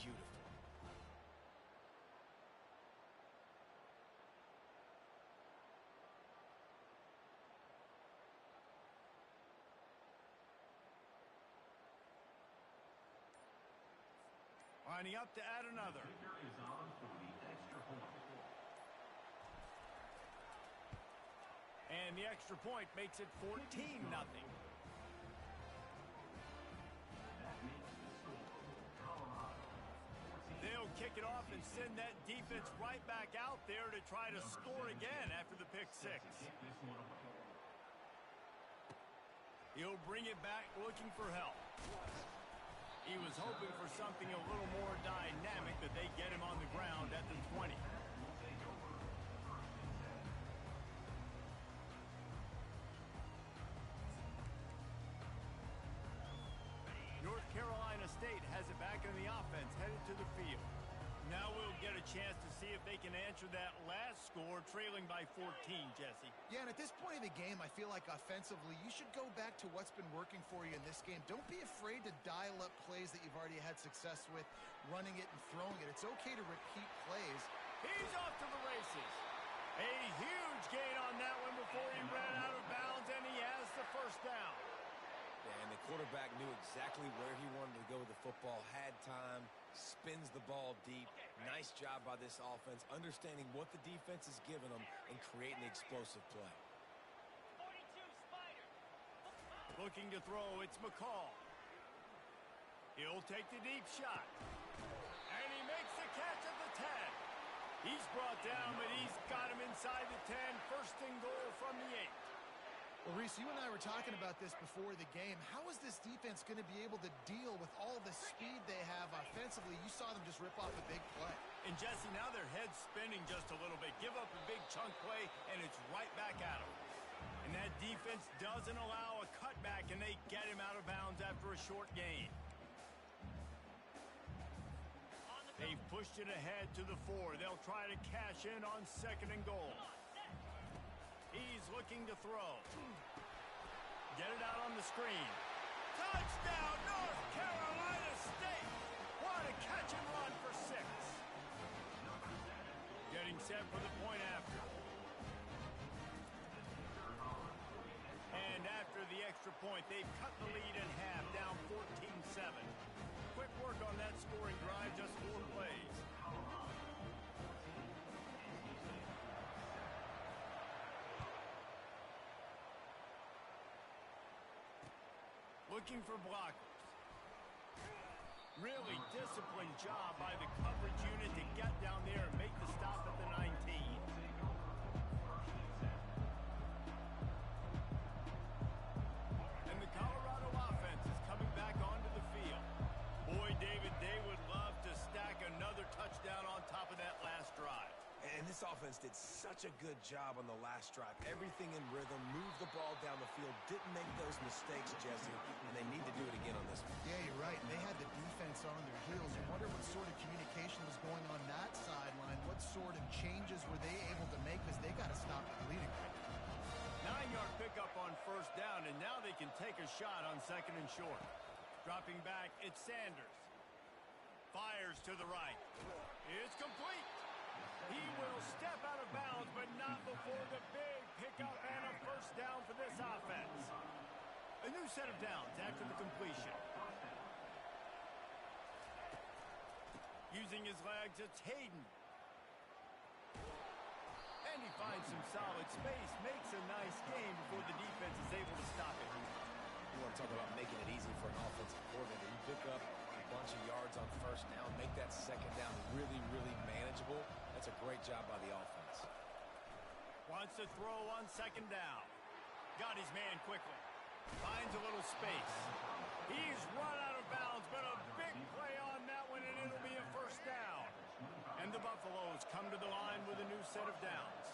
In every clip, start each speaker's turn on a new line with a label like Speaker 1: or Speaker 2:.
Speaker 1: beautiful.
Speaker 2: Lining up to add another.
Speaker 3: Is on for the extra point.
Speaker 2: And the extra point makes it 14-0.
Speaker 3: That makes the score Colorado 14.
Speaker 2: They'll kick it off and send that defense right back out there to try to score again after the pick six.
Speaker 3: Kick this one away.
Speaker 2: He'll bring it back looking for help. He was hoping for something a little more dynamic, but they get him on the ground at the 20. North Carolina State has it back in the offense, headed to the field. Now we'll get a chance to see if they can answer that last score, trailing by 14, Jesse.
Speaker 4: Yeah, and at this point of the game, I feel like offensively, you should go back to what's been working for you in this game. Don't be afraid to dial up plays that you've already had success with, running it and throwing it. It's okay to repeat plays.
Speaker 2: He's off to the races. A huge gain on that one before he ran out of bounds, and he has the first down.
Speaker 1: Yeah, and the quarterback knew exactly where he wanted to go with the football, had time, spins the ball deep. Nice job by this offense, understanding what the defense is giving them and creating the explosive play.
Speaker 5: 42 Spider.
Speaker 2: Looking to throw, it's McCall. He'll take the deep shot. And he makes the catch at the 10. He's brought down, but he's got him inside the 10. First and goal from the 8.
Speaker 4: Well, Reese, you and I were talking about this before the game. How is this defense going to be able to deal with all the speed they have offensively? You saw them just rip off a big play.
Speaker 2: And Jesse, now their head's spinning just a little bit. Give up a big chunk play, and it's right back at them. And that defense doesn't allow a cutback, and they get him out of bounds after a short gain. They've pushed it ahead to the 4. They'll try to cash in on second and goal. He's looking to throw. Get it out on the screen. Touchdown, North Carolina State! What a catch and run for 6. Getting set for the point after. And after the extra point, they've cut the lead in half, down 14-7. Quick work on that scoring drive, just 4 plays. Looking for blockers. Really disciplined job by the coverage unit to get down there and make the stop at the 19. And the Colorado offense is coming back onto the field. Boy, David, they would love to stack another touchdown on top of that last drive.
Speaker 1: And this offense did such a good job on the last drive. Everything in rhythm, moved the ball down the field, didn't make those mistakes, Jesse, and they need to do it again on this one.
Speaker 4: Yeah, you're right. And they had the defense on their heels. You wonder what sort of communication was going on that sideline. What sort of changes were they able to make, because they got to stop the bleeding right now.
Speaker 2: 9-yard pickup on first down, and now they can take a shot on second and short. Dropping back, it's Sanders. Fires to the right. It's complete. He will step out of bounds, but not before the big pickup and a first down for this offense. A new set of downs after the completion. Using his legs, it's Hayden. And he finds some solid space, makes a nice game before the defense is able to stop it.
Speaker 1: You want to talk about making it easy for an offensive coordinator. You pick up a bunch of yards on first down, make that second down really, really manageable. That's a great job by the offense.
Speaker 2: Wants to throw on second down. Got his man quickly. Finds a little space. He's run out of bounds, but a big play on that one, and it'll be a first down. And the Buffaloes come to the line with a new set of downs.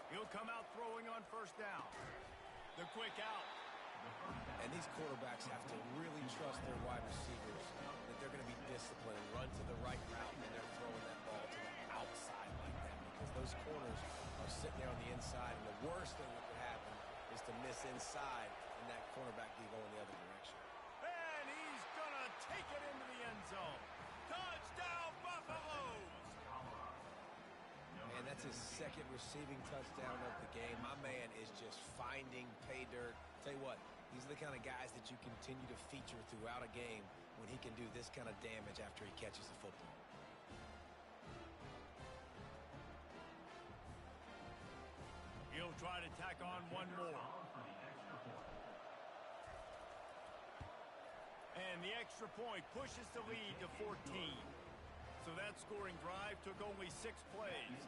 Speaker 2: He'll come out throwing on first down. The quick out.
Speaker 1: And these quarterbacks have to really trust their wide receivers that they're going to be disciplined and run to the right route when they're throwing that ball to the outside like that, because those corners are sitting there on the inside, and the worst thing that could happen is to miss inside and that cornerback be going the other direction.
Speaker 2: And he's going to take it
Speaker 1: That's his second receiving touchdown of the game. My man is just finding pay dirt. Tell you what, these are the kind of guys that you continue to feature throughout a game when he can do this kind of damage after he catches the football.
Speaker 2: He'll try to tack on one more. And the extra point pushes the lead to 14. So that scoring drive took only 6 plays.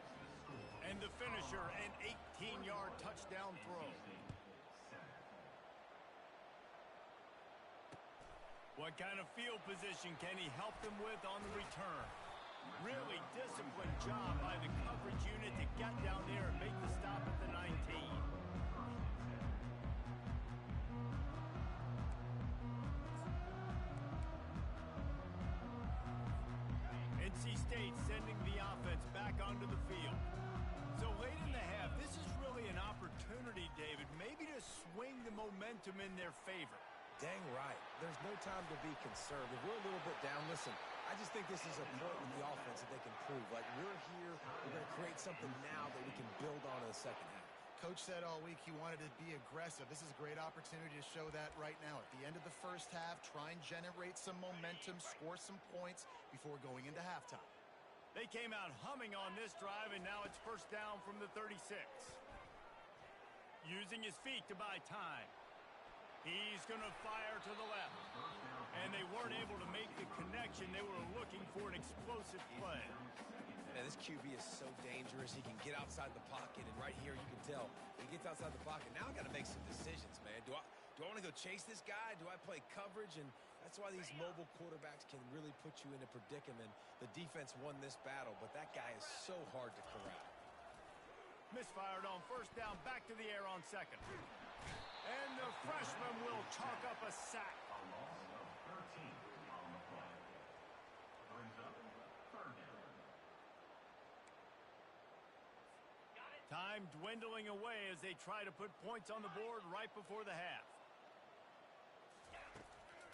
Speaker 2: And the finisher, an 18-yard touchdown throw. What kind of field position can he help them with on the return? Really disciplined job by the coverage unit to get down there and make the stop at the 19. NC State sending the offense back onto the field. So late in the half, this is really an opportunity, David, maybe to swing the momentum in their favor.
Speaker 1: Dang right. There's no time to be conservative. We're a little bit down. Listen, I just think this is a point with the offense that they can prove. Like, we're here, we're going to create something now that we can build on in the second half.
Speaker 4: Coach said all week he wanted to be aggressive. This is a great opportunity to show that right now. At the end of the first half, try and generate some momentum, score some points before going into halftime.
Speaker 2: They came out humming on this drive, and now it's first down from the 36. Using his feet to buy time. He's going to fire to the left. And they weren't able to make the connection. They were looking for an explosive play.
Speaker 1: Man, this QB is so dangerous. He can get outside the pocket, and right here you can tell he gets outside the pocket. Now I got to make some decisions, man. Do I want to go chase this guy? Do I play coverage? And that's why these mobile quarterbacks can really put you in a predicament. The defense won this battle, but that guy is so hard to corral.
Speaker 2: Misfired on first down, back to the air on second. And the freshman will chalk up a sack.
Speaker 3: A loss of 13 on the play. Brings up third down.
Speaker 2: Time dwindling away as they try to put points on the board right before the half.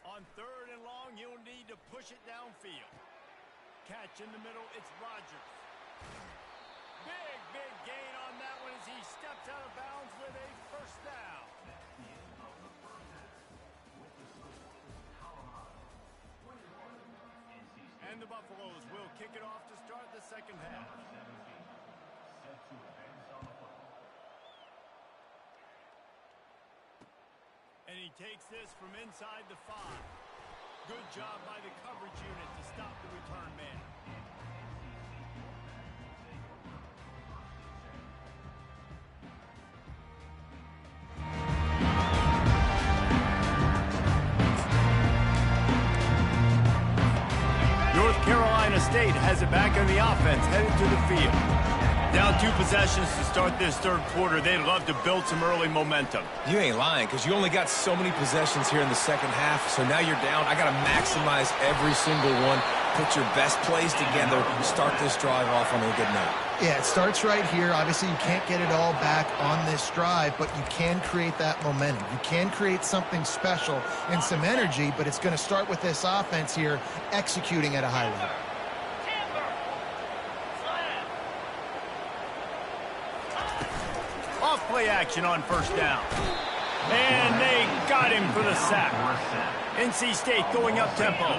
Speaker 2: On third and long, you'll need to push it downfield. Catch in the middle, it's Rodgers. Big gain on that one as he steps out of bounds with a first down. And the Buffaloes will kick it off to start the second half. And he takes this from inside the 5. Good job by the coverage unit to stop the return man. North Carolina State has it back on the offense, headed to the field. Down 2 possessions to start this third quarter. They'd love to build some early momentum.
Speaker 1: You ain't lying, because you only got so many possessions here in the second half, so now you're down. I got to maximize every single one, put your best plays together, start this drive off on a good note.
Speaker 4: Yeah, it starts right here. Obviously, you can't get it all back on this drive, but you can create that momentum. You can create something special and some energy, but it's going to start with this offense here executing at a high level.
Speaker 2: Off play action on first down. And they got him for the sack. NC State going up tempo.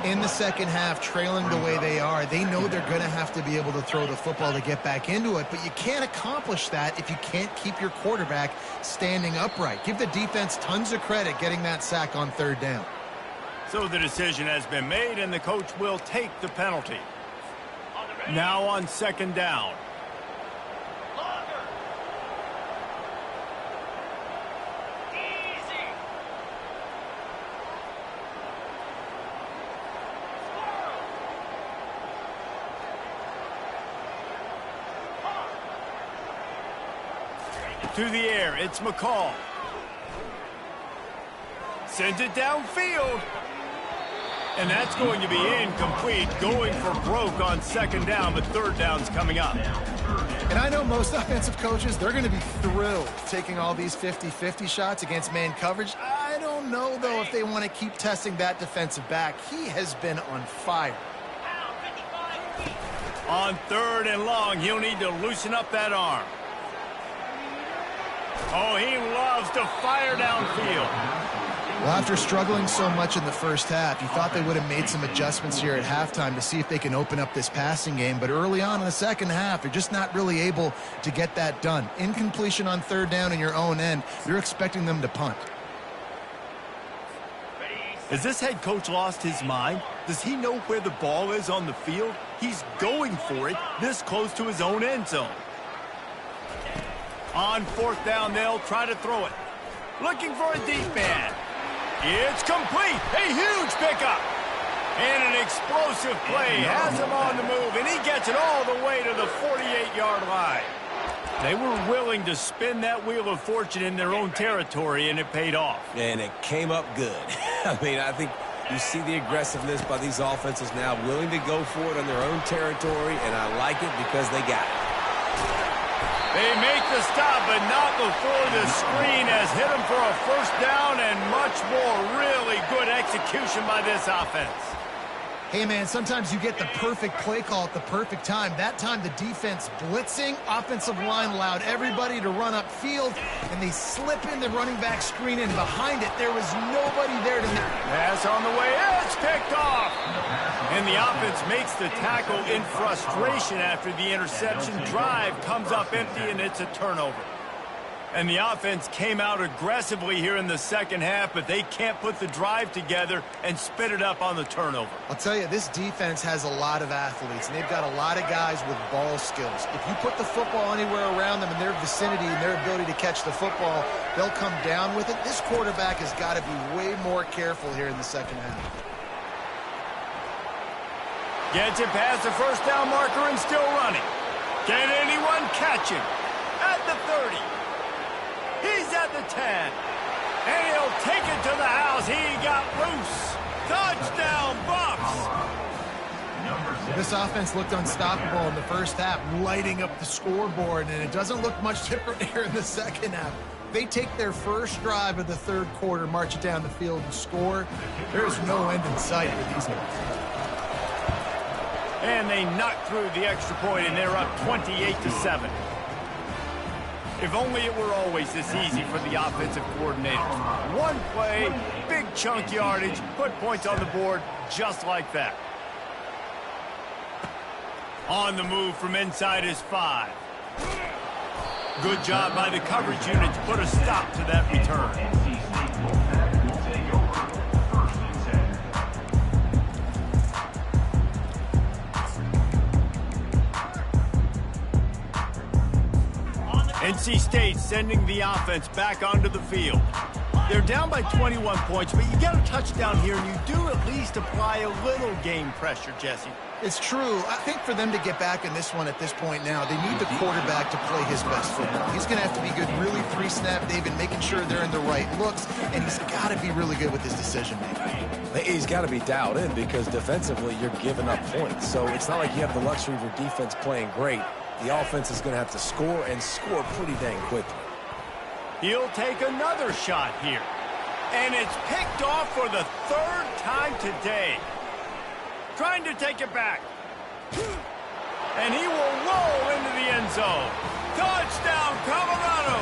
Speaker 4: In the second half, trailing the way they are, they know they're going to have to be able to throw the football to get back into it, but you can't accomplish that if you can't keep your quarterback standing upright. Give the defense tons of credit getting that sack on third down.
Speaker 2: So the decision has been made, and the coach will take the penalty. Now on second down. To the air, it's McCall. Sends it downfield. And that's going to be incomplete, going for broke on second down, but third down's coming up.
Speaker 4: And I know most offensive coaches, they're going to be thrilled taking all these 50-50 shots against man coverage. I don't know, though, if they want to keep testing that defensive back. He has been on fire.
Speaker 2: On 3rd and long, he'll need to loosen up that arm. Oh, he loves to fire downfield.
Speaker 4: Well, after struggling so much in the first half, you thought they would have made some adjustments here at halftime to see if they can open up this passing game. But early on in the second half, they're just not really able to get that done. Incompletion on 3rd down in your own end, you're expecting them to punt.
Speaker 2: Has this head coach lost his mind? Does he know where the ball is on the field? He's going for it this close to his own end zone. On 4th down, they'll try to throw it. Looking for a deep man. It's complete. A huge pickup. And an explosive play has him on the move, and he gets it all the way to the 48-yard line. They were willing to spin that wheel of fortune in their own territory, and it paid off.
Speaker 1: And it came up good. I mean, I think you see the aggressiveness by these offenses now, willing to go for it on their own territory, and I like it because they got it.
Speaker 2: They make the stop, but not before the screen has hit them for a 1st down and much more. Really good execution by this offense.
Speaker 4: Hey, man, sometimes you get the perfect play call at the perfect time. That time the defense blitzing, offensive line allowed everybody to run upfield, and they slip in the running back screen, and behind it there was nobody there to hit.
Speaker 2: Pass on the way, it's picked off. And the offense makes the tackle in frustration after the interception. Drive comes up empty, and it's a turnover. And the offense came out aggressively here in the second half, but they can't put the drive together and spit it up on the turnover.
Speaker 4: I'll tell you, this defense has a lot of athletes, and they've got a lot of guys with ball skills. If you put the football anywhere around them in their vicinity and their ability to catch the football, they'll come down with it. This quarterback has got to be way more careful here in the second half.
Speaker 2: Gets it past the 1st down marker and still running. Can anyone catch him? At the 30. He's at the 10. And he'll take it to the house. He got loose. Touchdown, Bucs.
Speaker 4: This offense looked unstoppable in the first half, lighting up the scoreboard, and it doesn't look much different here in the second half. They take their first drive of the 3rd quarter, march it down the field, and score. There's no end in sight for these guys.
Speaker 2: And they knock through the extra point, and they're up 28-7. If only it were always this easy for the offensive coordinators. One play, big chunk yardage, put points on the board just like that. On the move from inside his 5. Good job by the coverage unit to put a stop to that return. NC State sending the offense back onto the field. They're down by 21 points, but you get a touchdown here, and you do at least apply a little game pressure, Jesse.
Speaker 4: It's true. I think for them to get back in this one at this point now, they need the quarterback to play his best football. He's going to have to be good, really pre-snap, David, making sure they're in the right looks, and he's got to be really good with his decision-making.
Speaker 1: He's got to be dialed in because defensively you're giving up points. So it's not like you have the luxury of your defense playing great. The offense is going to have to score and score pretty dang quickly.
Speaker 2: He'll take another shot here. And it's picked off for the 3rd time today. Trying to take it back. And he will roll into the end zone. Touchdown, Colorado!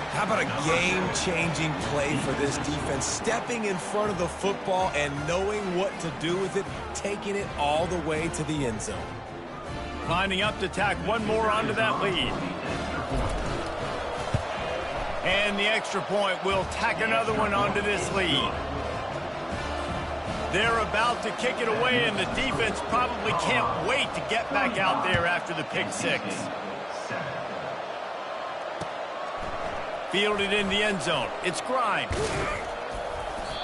Speaker 1: How about a game-changing play for this defense? Stepping in front of the football and knowing what to do with it, taking it all the way to the end zone.
Speaker 2: Lining up to tack one more onto that lead. And the extra point will tack another one onto this lead. They're about to kick it away, and the defense probably can't wait to get back out there after the pick 6. Fielded in the end zone. It's Grimes.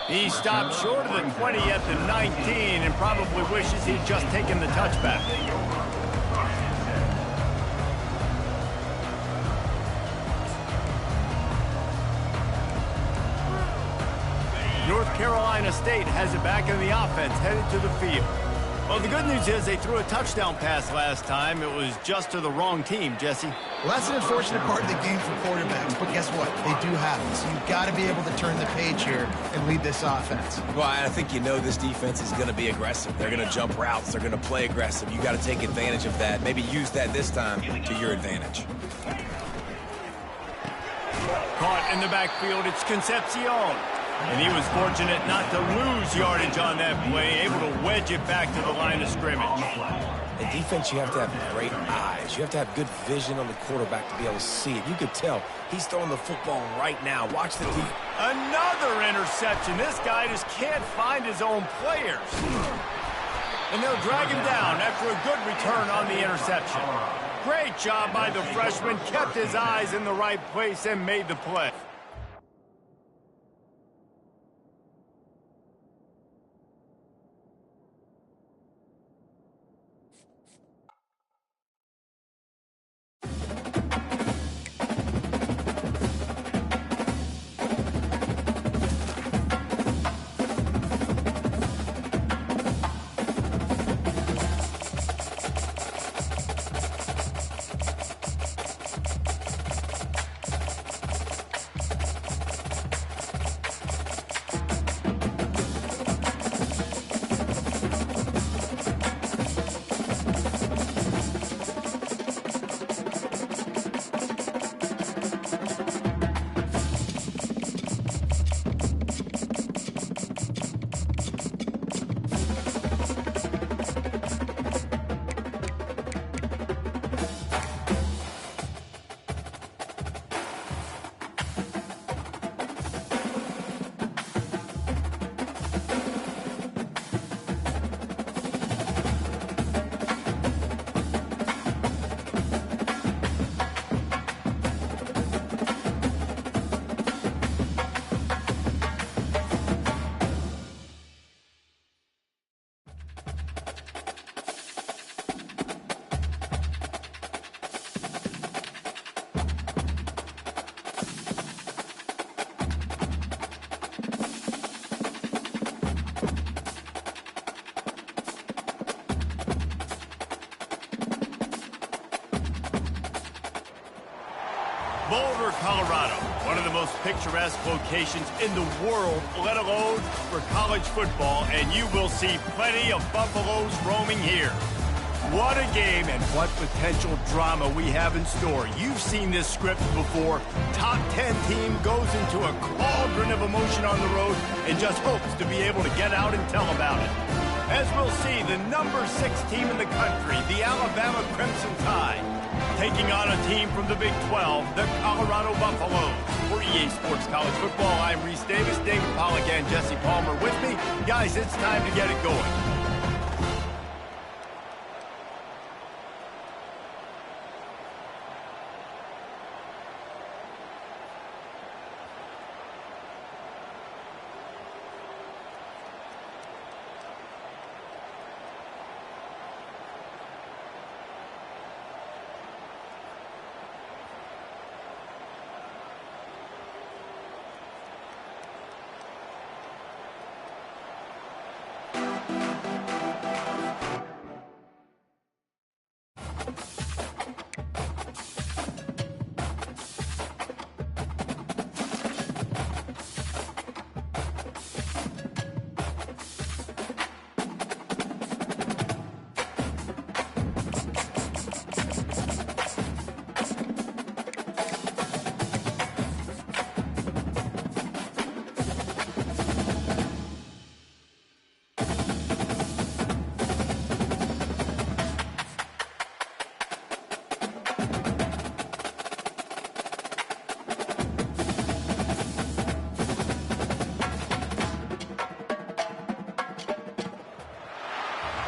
Speaker 2: He stopped short of the 20 at the 19 and probably wishes he'd just taken the touchback. North Carolina State has it back in the offense, headed to the field. Well, the good news is they threw a touchdown pass last time. It was just to the wrong team, Jesse.
Speaker 4: Well, that's an unfortunate part of the game for quarterbacks, but guess what? They do have it. So you've got to be able to turn the page here and lead this offense.
Speaker 1: Well, I think you know this defense is going to be aggressive. They're going to jump routes. They're going to play aggressive. You got to take advantage of that. Maybe use that this time to your advantage.
Speaker 2: Caught in the backfield, it's Concepcion. And he was fortunate not to lose yardage on that play, able to wedge it back to the line of scrimmage.
Speaker 1: In defense, you have to have great eyes. You have to have good vision on the quarterback to be able to see it. You could tell he's throwing the football right now. Watch the defense.
Speaker 2: Another interception. This guy just can't find his own players. And they'll drag him down after a good return on the interception. Great job by the freshman. Kept his eyes in the right place and made the play. Boulder, Colorado, one of the most picturesque locations in the world, let alone for college football, and you will see plenty of Buffaloes roaming here. What a game and what potential drama we have in store. You've seen this script before. Top 10 team goes into a cauldron of emotion on the road and just hopes to be able to get out and tell about it. As we'll see, the number 6 team in the country, the Alabama Crimson Tide, taking on a team from the Big 12, the Colorado Buffaloes. For EA Sports College Football, I'm Reese Davis, David Pollack, and Jesse Palmer with me. Guys, it's time to get it going.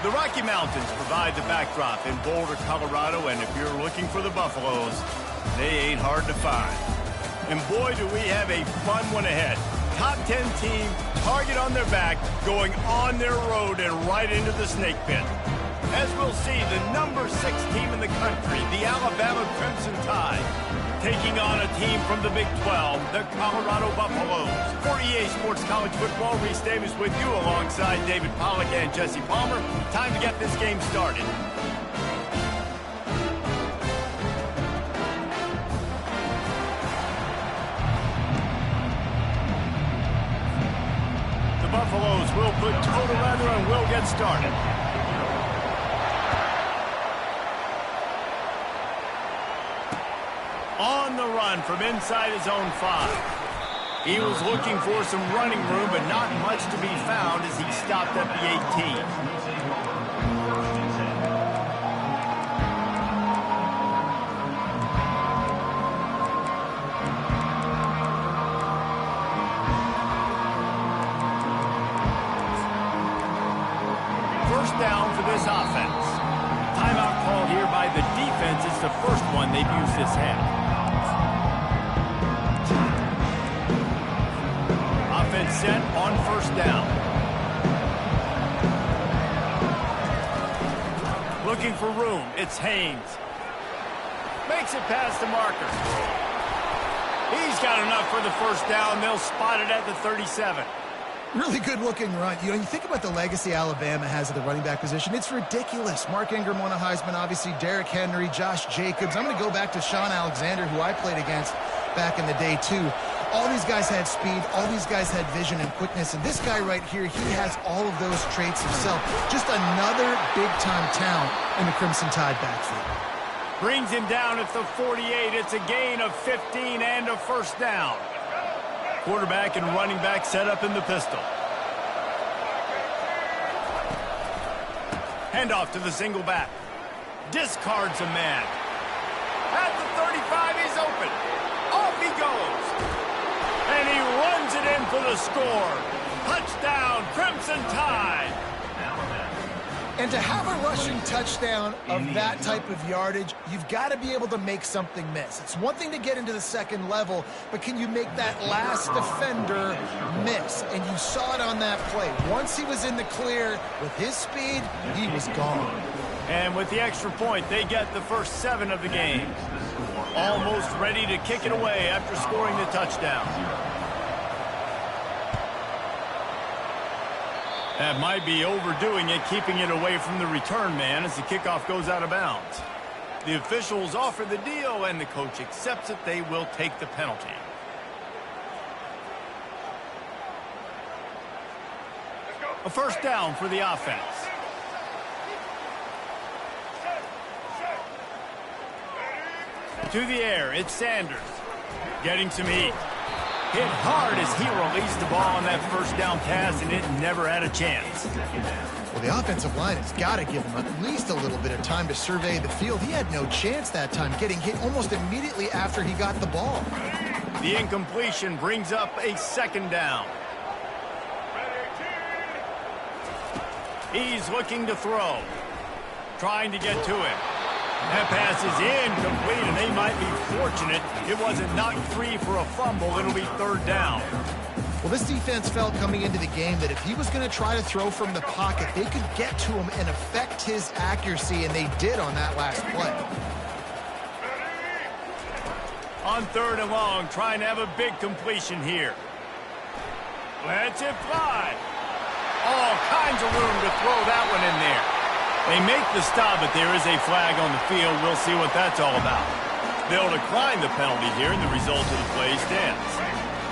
Speaker 2: The Rocky Mountains provide the backdrop in Boulder, Colorado, and if you're looking for the Buffaloes, they ain't hard to find. And boy, do we have a fun one ahead. Top 10 team, target on their back, going on their road and right into the snake pit. As we'll see, the number 6 team in the country, the Alabama Crimson Tide, Taking on a team from the Big 12, the Colorado Buffaloes. For EA Sports College Football, Reese Davis with you alongside David Pollack and Jesse Palmer. Time to get this game started. The Buffaloes will put toe to leather and will get started. On the run from inside his own 5. He was looking for some running room, but not much to be found as he stopped at the 18. First down for this offense. Timeout called here by the defense. It's the first one they've used this half. Offense set on first down. Looking for room. It's Haynes. Makes it past the marker. He's got enough for the first down. They'll spot it at the 37.
Speaker 4: Really good-looking run. You know, you think about the legacy Alabama has at the running back position. It's ridiculous. Mark Ingram won a Heisman, obviously. Derrick Henry, Josh Jacobs. I'm going to go back to Sean Alexander, who I played against back in the day, too. All these guys had speed. All these guys had vision and quickness. And this guy right here, he has all of those traits himself. Just another big-time talent in the Crimson Tide backfield.
Speaker 2: Brings him down at the 48. It's a gain of 15 and a first down. Quarterback and running back set up in the pistol. Handoff to the single back. Discards a man. At the 35, he's open. Off he goes. And he runs it in for the score. Touchdown, Crimson Tide.
Speaker 4: And to have a rushing touchdown of that type of yardage, you've got to be able to make something miss. It's one thing to get into the second level, but can you make that last defender miss? And you saw it on that play. Once he was in the clear with his speed, he was gone.
Speaker 2: And with the extra point, they get the first 7 of the game. Almost ready to kick it away after scoring the touchdown. That might be overdoing it, keeping it away from the return man as the kickoff goes out of bounds. The officials offer the deal, and the coach accepts it. They will take the penalty. A first down for the offense. To the air, it's Sanders. Getting some heat. Hit hard as he released the ball on that first down pass, and it never had a chance.
Speaker 4: Well, the offensive line has got to give him at least a little bit of time to survey the field. He had no chance that time, getting hit almost immediately after he got the ball.
Speaker 2: The incompletion brings up a second down. He's looking to throw. Trying to get to it. That pass is incomplete, and they might be fortunate it wasn't knocked free for a fumble. It'll be third down.
Speaker 4: Well, this defense felt coming into the game that if he was going to try to throw from the pocket, they could get to him and affect his accuracy, and they did on that last play.
Speaker 2: On third and long, trying to have a big completion here. Lets it fly. All kinds of room to throw that one in there. They make the stop, but there is a flag on the field. We'll see what that's all about. They'll decline the penalty here, and the result of the play stands.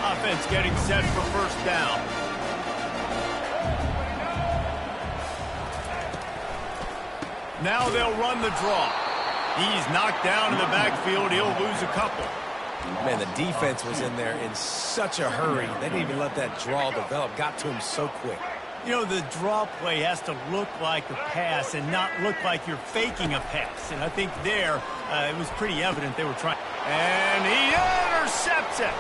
Speaker 2: Offense getting set for first down. Now they'll run the draw. He's knocked down in the backfield. He'll lose a couple.
Speaker 1: Man, the defense was in there in such a hurry. They didn't even let that draw develop. Got to him so quick.
Speaker 2: You know, the draw play has to look like a pass and not look like you're faking a pass. And I think there, it was pretty evident they were trying. And he intercepts it.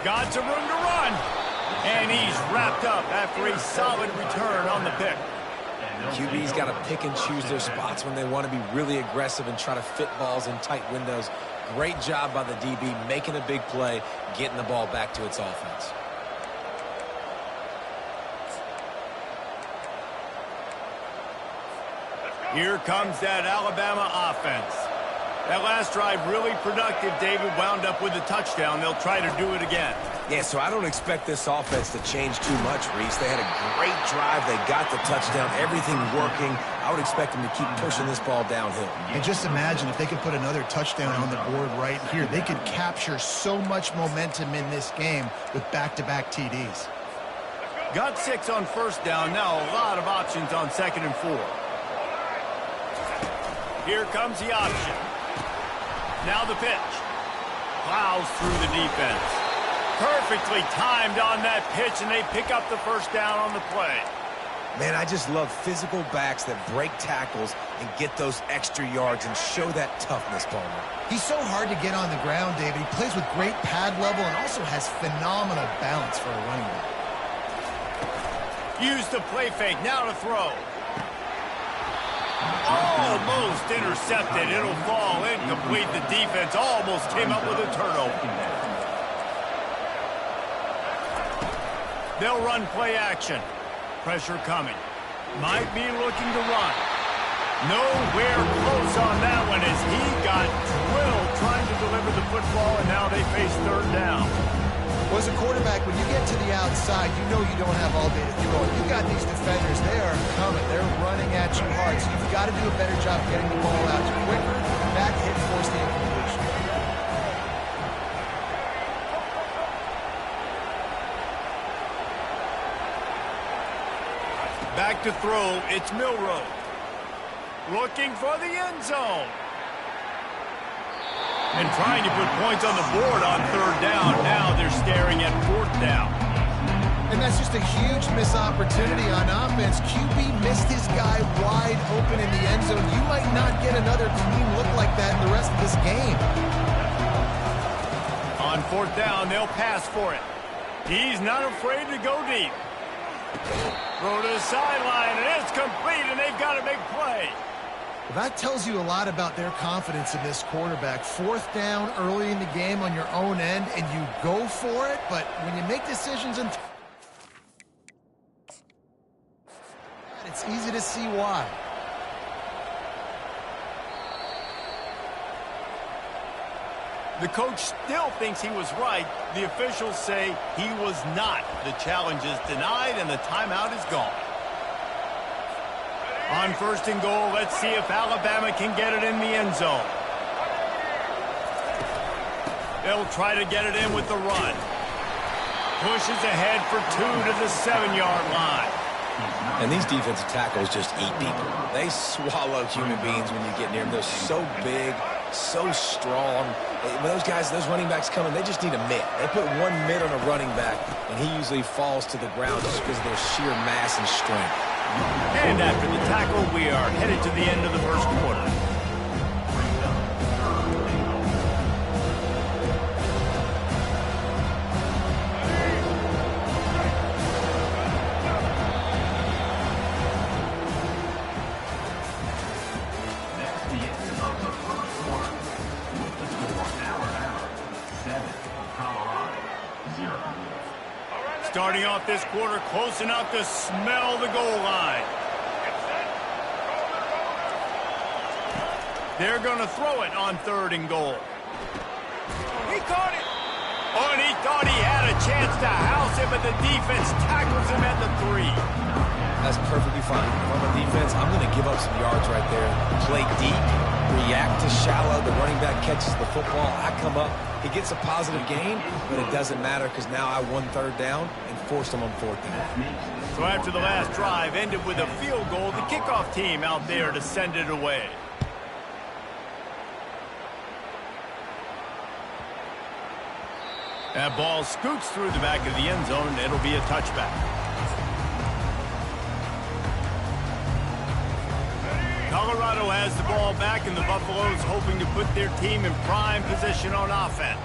Speaker 2: Got some room to run. And he's wrapped up after a solid return on the pick.
Speaker 1: QB's got to pick and choose their spots when they want to be really aggressive and try to fit balls in tight windows. Great job by the DB making a big play, getting the ball back to its offense.
Speaker 2: Here comes that Alabama offense. That last drive really productive, David. Wound up with a touchdown. They'll try to do it again.
Speaker 1: Yeah, so I don't expect this offense to change too much, Reese. They had a great drive. They got the touchdown. Everything working. I would expect them to keep pushing this ball downhill.
Speaker 4: And just imagine if they could put another touchdown on the board right here. They could capture so much momentum in this game with back-to-back TDs.
Speaker 2: Got 6 on first down. Now a lot of options on 2nd and 4. Here comes the option. Now the pitch. Plows through the defense. Perfectly timed on that pitch, and they pick up the first down on the play.
Speaker 1: Man, I just love physical backs that break tackles and get those extra yards and show that toughness, Palmer.
Speaker 4: He's so hard to get on the ground, David. He plays with great pad level and also has phenomenal balance for a running back.
Speaker 2: Use the play fake. Now to throw. Almost intercepted. It'll fall incomplete. The defense almost came up with a turnover. They'll run play action. Pressure coming. Might be looking to run. Nowhere close on that one as he got drilled trying to deliver the football, and now they face 3rd down.
Speaker 4: Well, as a quarterback, when you get to the outside, you know you don't have all day to throw. You got these defenders. They are coming. They're running at you hard. So you've got to do a better job getting the ball out quicker. That hit forced the incompletion.
Speaker 2: Back to throw, it's Milroe. Looking for the end zone. And trying to put points on the board on 3rd down. Now they're staring at 4th down.
Speaker 4: And that's just a huge missed opportunity on offense. QB missed his guy wide open in the end zone. You might not get another clean look like that in the rest of this game.
Speaker 2: On 4th down, they'll pass for it. He's not afraid to go deep. Throw to the sideline, and it's complete, and they've got a big play.
Speaker 4: Well, that tells you a lot about their confidence in this quarterback. 4th down early in the game on your own end, and you go for it, but when you make decisions and it's easy to see why.
Speaker 2: The coach still thinks he was right. The officials say he was not. The challenge is denied, and the timeout is gone. On 1st and goal, let's see if Alabama can get it in the end zone. They'll try to get it in with the run. Pushes ahead for 2 to the 7-yard line.
Speaker 1: And these defensive tackles just eat people. They swallow human beings when you get near them. They're so big, so strong. When those guys, those running backs come in, they just need a mitt. They put one mitt on a running back, and he usually falls to the ground just because of their sheer mass and strength.
Speaker 2: And after the tackle, we are headed to the end of the first quarter. Starting off this quarter close enough to smell the goal line. They're going to throw it on 3rd and goal. He caught it. Oh, and he thought he had a chance to house it, but the defense tackles him at the 3.
Speaker 1: That's perfectly fine. If I'm a defense, I'm going to give up some yards right there. Play deep, react to shallow. The running back catches the football. I come up. He gets a positive gain, but it doesn't matter because now I won 3rd down and forced him on 4th down.
Speaker 2: So after the last drive ended with a field goal, the kickoff team out there to send it away. That ball scoots through the back of the end zone, and it'll be a touchback. Colorado has the ball back, and the Buffaloes hoping to put their team in prime position on offense.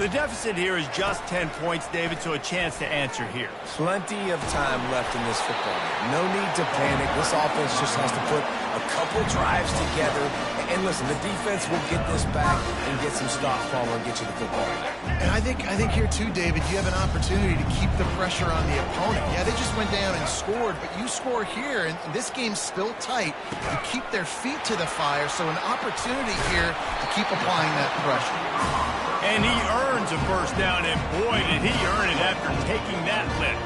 Speaker 2: The deficit here is just 10 points, David, so a chance to answer here.
Speaker 1: Plenty of time left in this football game. No need to panic. This offense just has to put a couple drives together. And listen, the defense will get this back and get some stops following and get you the football back.
Speaker 4: And I think here too, David, you have an opportunity to keep the pressure on the opponent. Yeah, they just went down and scored, but you score here, and this game's still tight. You keep their feet to the fire, so an opportunity here to keep applying that pressure.
Speaker 2: And he earns a first down, and boy, did he earn it after taking that lift.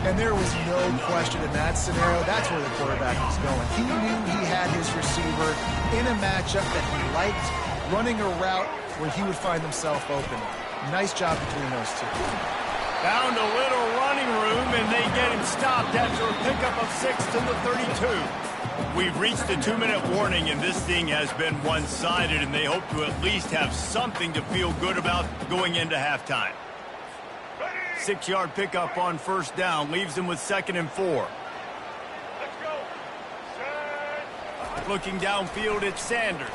Speaker 4: And there was no question in that scenario, that's where the quarterback was going. He knew he had his receiver in a matchup that he liked, running a route where he would find himself open. Nice job between those two.
Speaker 2: Found a little running room, and they get him stopped after a pickup of 6 to the 32. We've reached the 2-minute warning, and this thing has been one-sided, and they hope to at least have something to feel good about going into halftime. 6-yard pickup on first down leaves them with 2nd and 4.
Speaker 3: Let's go. Set.
Speaker 2: Looking downfield at Sanders.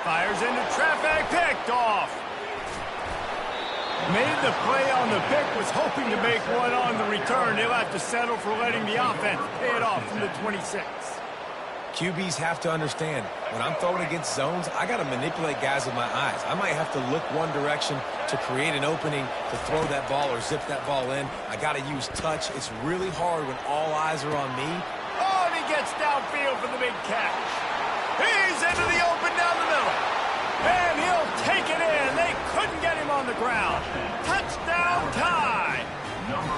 Speaker 2: Fires into traffic, picked off. Made the play on the pick, was hoping to make one on the return. They'll have to settle for letting the offense pay it off from the 26.
Speaker 1: QBs have to understand, when I'm throwing against zones, I got to manipulate guys with my eyes. I might have to look one direction to create an opening to throw that ball or zip that ball in. I got to use touch. It's really hard when all eyes are on me.
Speaker 2: Oh, and he gets downfield for the big catch. He's into the open down the middle. And he'll take it in. They couldn't get him on the ground. Touchdown tie.
Speaker 3: Number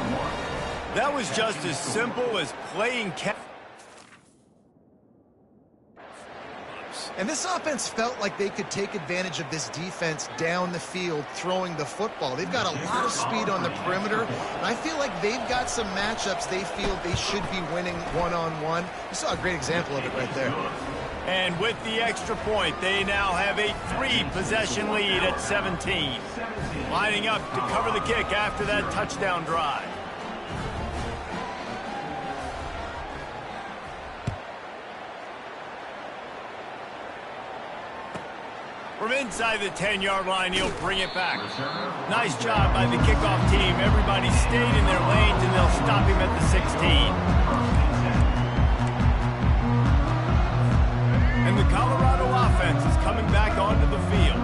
Speaker 3: 1.
Speaker 2: That was just as simple as playing catch.
Speaker 4: And this offense felt like they could take advantage of this defense down the field throwing the football. They've got a lot of speed on the perimeter, and I feel like they've got some matchups they feel they should be winning one-on-one. You saw a great example of it right there.
Speaker 2: And with the extra point, they now have a 3-possession lead at 17. Lining up to cover the kick after that touchdown drive. From inside the 10-yard line, he'll bring it back. Nice job by the kickoff team. Everybody stayed in their lanes, and they'll stop him at the 16. And the Colorado offense is coming back onto the field.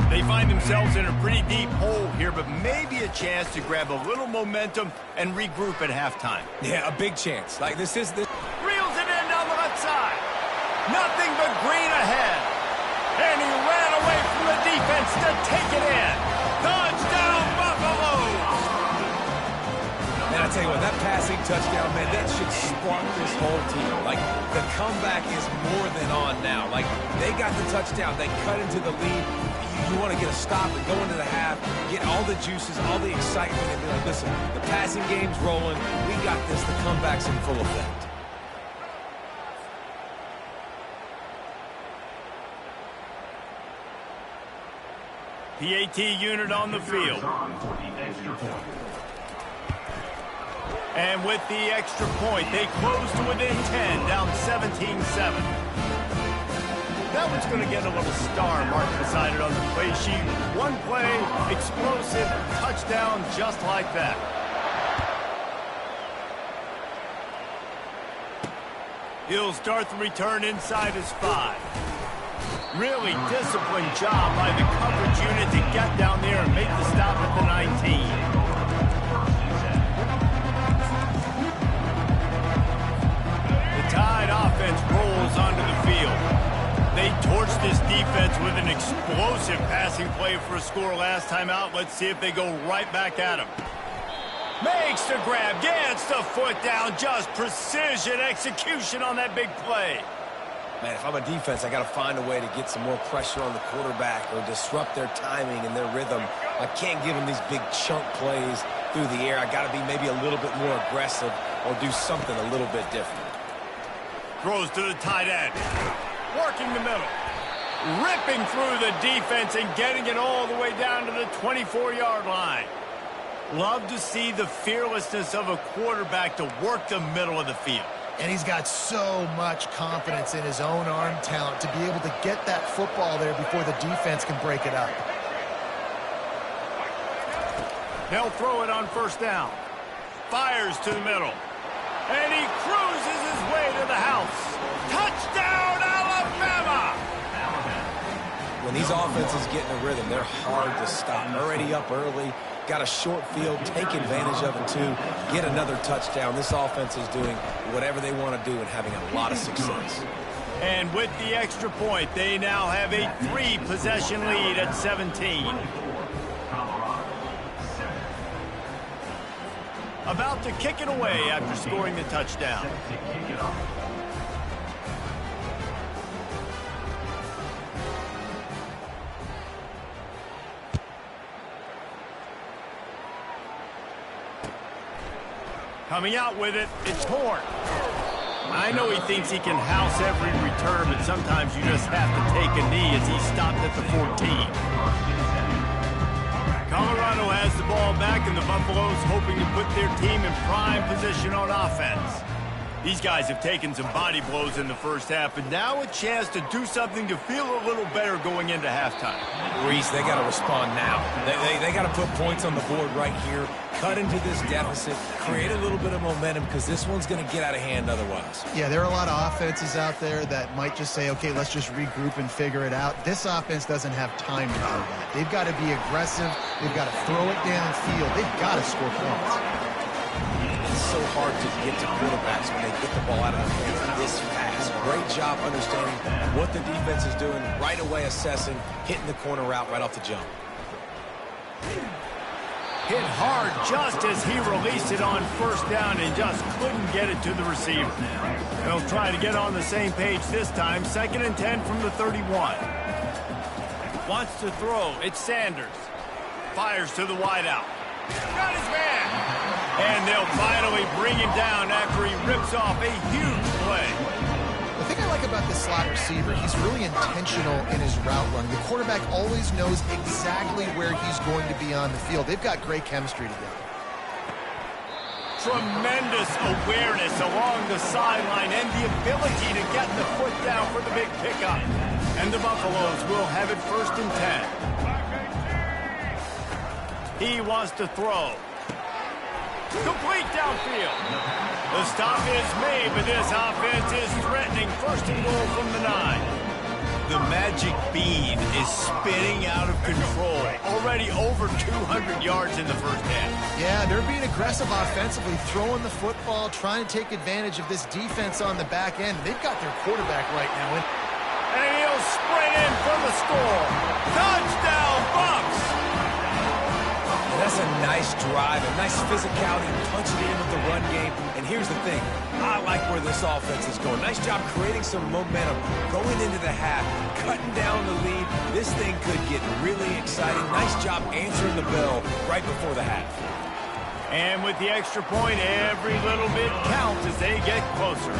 Speaker 2: They find themselves in a pretty deep hole here, but maybe a chance to grab a little momentum and regroup at halftime.
Speaker 1: Yeah, a big chance. Like this is the...
Speaker 2: Reels it in down the left side. Nothing but green ahead. And he ran away from the defense to take it in. Touchdown, Buffalo!
Speaker 1: Man, I tell you what, that passing touchdown, man, that should spark this whole team. Like, the comeback is more than on now. Like, they got the touchdown. They cut into the lead. You want to get a stop and go into the half, get all the juices, all the excitement, and be like, listen, the passing game's rolling. We got this. The comeback's in full effect.
Speaker 2: PAT unit on the field. And with the extra point, they close to within 10, down 17-7. That one's going to get a little star marked beside it on the play sheet. One play, explosive, touchdown just like that. He'll start the return inside his 5. Really disciplined job by the coverage unit to get down there and make the stop at the 19. The Tide offense rolls onto the field. They torched this defense with an explosive passing play for a score last time out. Let's see if they go right back at him. Makes the grab, gets the foot down, just precision execution on that big play.
Speaker 1: Man, if I'm a defense, I got to find a way to get some more pressure on the quarterback or disrupt their timing and their rhythm. I can't give them these big chunk plays through the air. I got to be maybe a little bit more aggressive or do something a little bit different.
Speaker 2: Throws to the tight end. Working the middle. Ripping through the defense and getting it all the way down to the 24-yard line. Love to see the fearlessness of a quarterback to work the middle of the field.
Speaker 4: And he's got so much confidence in his own arm talent to be able to get that football there before the defense can break it up.
Speaker 2: They'll throw it on first down. Fires to the middle. And he cruises his way to the house. Touchdown, Alabama!
Speaker 1: When these offenses get in a rhythm, they're hard to stop. Already up early, got a short field, take advantage of it too, get another touchdown. This offense is doing whatever they want to do and having a lot of success.
Speaker 2: And with the extra point, they now have a 3-possession lead at 17. About to kick it away after scoring the touchdown. Coming out with it, it's Horn. I know he thinks he can house every return, but sometimes you just have to take a knee as he stopped at the 14. Colorado has the ball back, and the Buffaloes hoping to put their team in prime position on offense. These guys have taken some body blows in the first half, but now a chance to do something to feel a little better going into halftime.
Speaker 1: Reese, they got to respond now. They got to put points on the board right here, cut into this deficit, create a little bit of momentum, because this one's going to get out of hand otherwise.
Speaker 4: Yeah, there are a lot of offenses out there that might just say, okay, let's just regroup and figure it out. This offense doesn't have time to do that. They've got to be aggressive. They've got to throw it downfield. They've got to score points.
Speaker 1: It's so hard to get to quarterbacks when they get the ball out of their hands this fast. Great job understanding what the defense is doing, right away assessing, hitting the corner route right off the jump.
Speaker 2: Hit hard just as he released it on first down and just couldn't get it to the receiver. They'll try to get on the same page this time. 2nd and 10 from the 31. Wants to throw. It's Sanders. Fires to the wideout. Got his man. And they'll finally bring him down after he rips off a huge play.
Speaker 4: The thing I like about this slot receiver, he's really intentional in his route run. The quarterback always knows exactly where he's going to be on the field. They've got great chemistry together.
Speaker 2: Tremendous awareness along the sideline and the ability to get the foot down for the big pickup. And the Buffaloes will have it 1st and 10. He wants to throw. Complete downfield. The stop is made, but this offense is threatening 1st and goal from the 9. The magic bean is spinning out of control. Already over 200 yards in the first half.
Speaker 4: Yeah, they're being aggressive offensively, throwing the football, trying to take advantage of this defense on the back end. They've got their quarterback right now.
Speaker 2: And he'll sprint in for the score. Touchdown, Bucs!
Speaker 1: That's a nice drive, a nice physicality, punching it in with the run game. And here's the thing, I like where this offense is going. Nice job creating some momentum, going into the half, cutting down the lead. This thing could get really exciting. Nice job answering the bell right before the half.
Speaker 2: And with the extra point, every little bit counts as they get closer.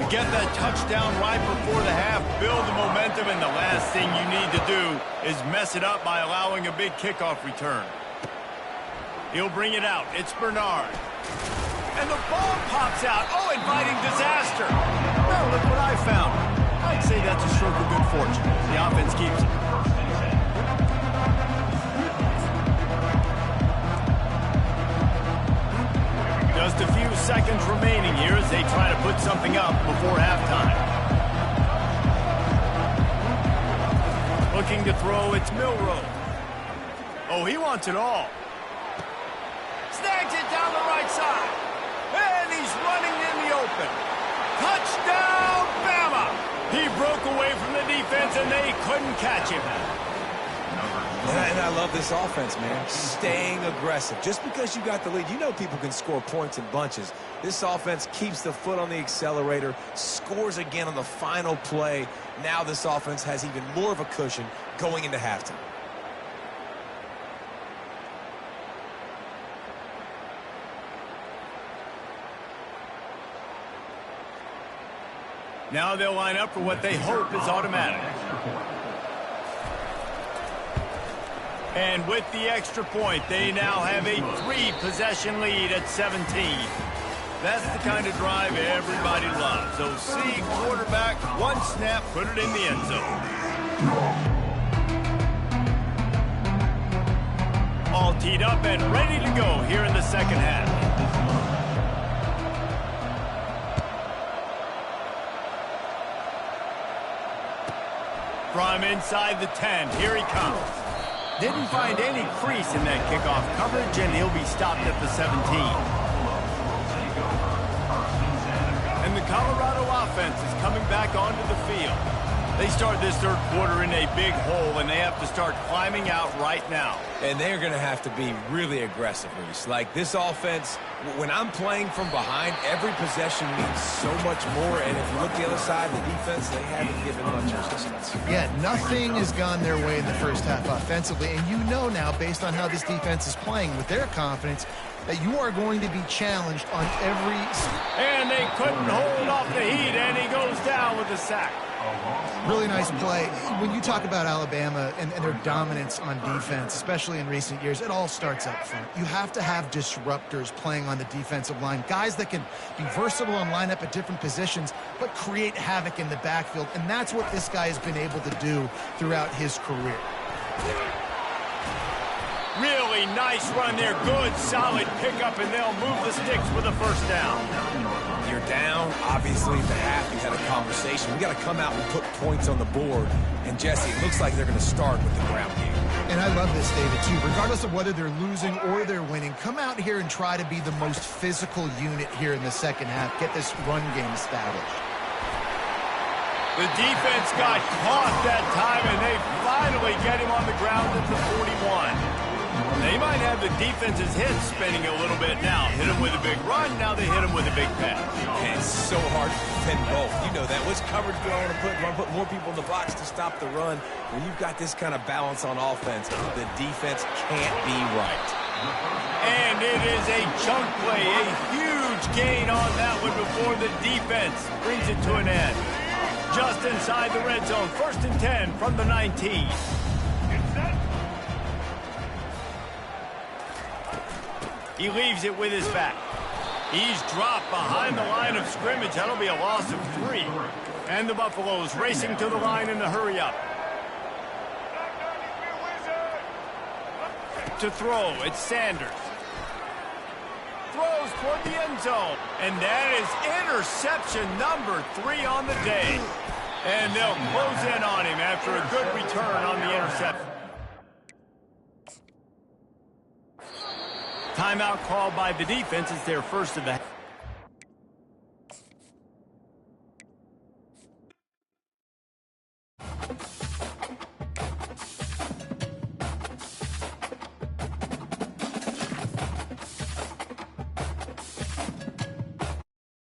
Speaker 2: Get that touchdown right before the half, build the momentum, and the last thing you need to do is mess it up by allowing a big kickoff return. He'll bring it out. It's Bernard. And the ball pops out. Oh, inviting disaster. Well, look what I found. I'd say that's a stroke of good fortune. The offense keeps it. Just a few seconds remaining here as they try to put something up before halftime. Looking to throw, it's Milroe. Oh, he wants it all. Snags it down the right side. And he's running in the open. Touchdown, Bama! He broke away from the defense and they couldn't catch him.
Speaker 1: And I love this offense, man. Staying aggressive. Just because you got the lead, you know people can score points in bunches. This offense keeps the foot on the accelerator, scores again on the final play. Now this offense has even more of a cushion going into halftime.
Speaker 2: Now they'll line up for what they hope is automatic. And with the extra point, they now have a 3-possession lead at 17. That's the kind of drive everybody loves. OC, quarterback, one snap, put it in the end zone. teed up and ready to go here in the second half. From inside the 10, here he comes. Didn't find any crease in that kickoff coverage, and he'll be stopped at the 17. And the Colorado offense is coming back onto the field. They start this third quarter in a big hole, and they have to start climbing out right now.
Speaker 1: And they're going to have to be really aggressive, Reese. Like, this offense, when I'm playing from behind, every possession means so much more. And if you look the other side, the defense, they haven't given much resistance.
Speaker 4: Yeah, nothing has gone their way in the first half offensively. And you know now, based on how this defense is playing with their confidence, that you are going to be challenged on every...
Speaker 2: And they couldn't hold off the heat, and he goes down with a sack.
Speaker 4: Really nice play. When you talk about Alabama and their dominance on defense, especially in recent years, it all starts up front. You have to have disruptors playing on the defensive line, guys that can be versatile and line up at different positions, but create havoc in the backfield. And that's what this guy has been able to do throughout his career.
Speaker 2: Really nice run there. Good, solid pickup, and they'll move the sticks with a first down.
Speaker 1: You're down. Obviously, at the half, you had a conversation. We got to come out and put points on the board. And, Jesse, it looks like they're going to start with the ground game.
Speaker 4: And I love this, David, too. Regardless of whether they're losing or they're winning, come out here and try to be the most physical unit here in the second half. Get this run game established.
Speaker 2: The defense got caught that time, and they finally get him on the ground at the 41. They might have the defense's head spinning a little bit now. Hit him with a big run, now they hit him with a big pass.
Speaker 1: And it's so hard to defend both. You know that. What's coverage do I want to put more people in the box to stop the run? When you've got this kind of balance on offense, the defense can't be right.
Speaker 2: And it is a chunk play, a huge gain on that one before the defense brings it to an end. Just inside the red zone, 1st and 10 from the 19. He leaves it with his back. He's dropped behind the line of scrimmage. That'll be a loss of 3. And the Buffaloes racing to the line in the hurry-up. To throw, it's Sanders. Throws toward the end zone. And that is interception number 3 on the day. And they'll close in on him after a good return on the interception. Timeout called by the defense. It's their first of the